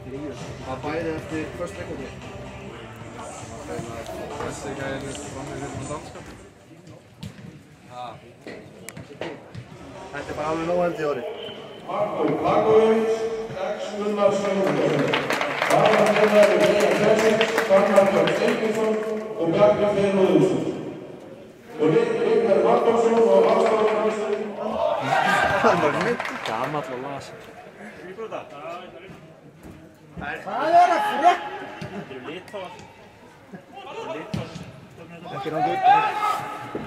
Það bæði eftir först leikunni. Þessi gæðin framið fyrir danska. Þetta bara alveg nóg held í orði. Marko Lagovic, X Gunnarsson, Aðalfélagi Freyja Kjærsins, Ragnar Steingrímsson og Bjarni Freyr Lúðvíksson. Og Rikard Martinsson og Ástráður Karlsson. Hann var mitt gamall og lasa. Hvað að frekka? Þetta eru Litáar. Ekki náttúrulega upp.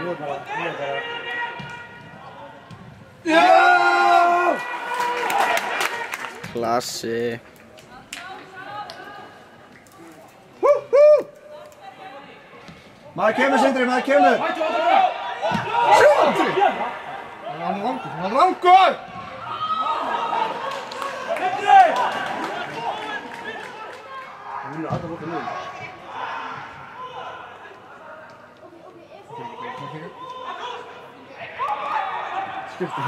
Nú bara. Já! Klassi. Maður kemur, Sindri, maður kemur! Sindri! Hann er langur! Það vinnur alltaf okkur nú. Skipti.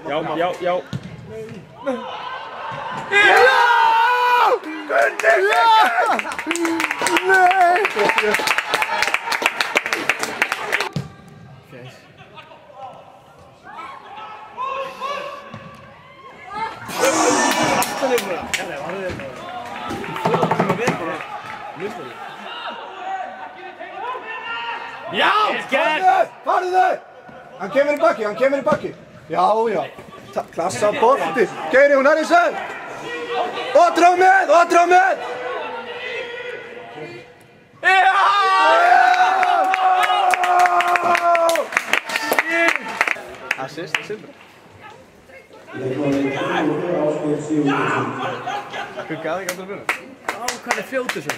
Já! Gundi! Nei! Já! Farðu þau! Hann kemur í bakki, Já. Klassa bolti. Geiri, hún er í sönn! Og drá með! Já! Assist, Sindri. Huggaði ekki aldrei byrja. Hvað er fljótur sem?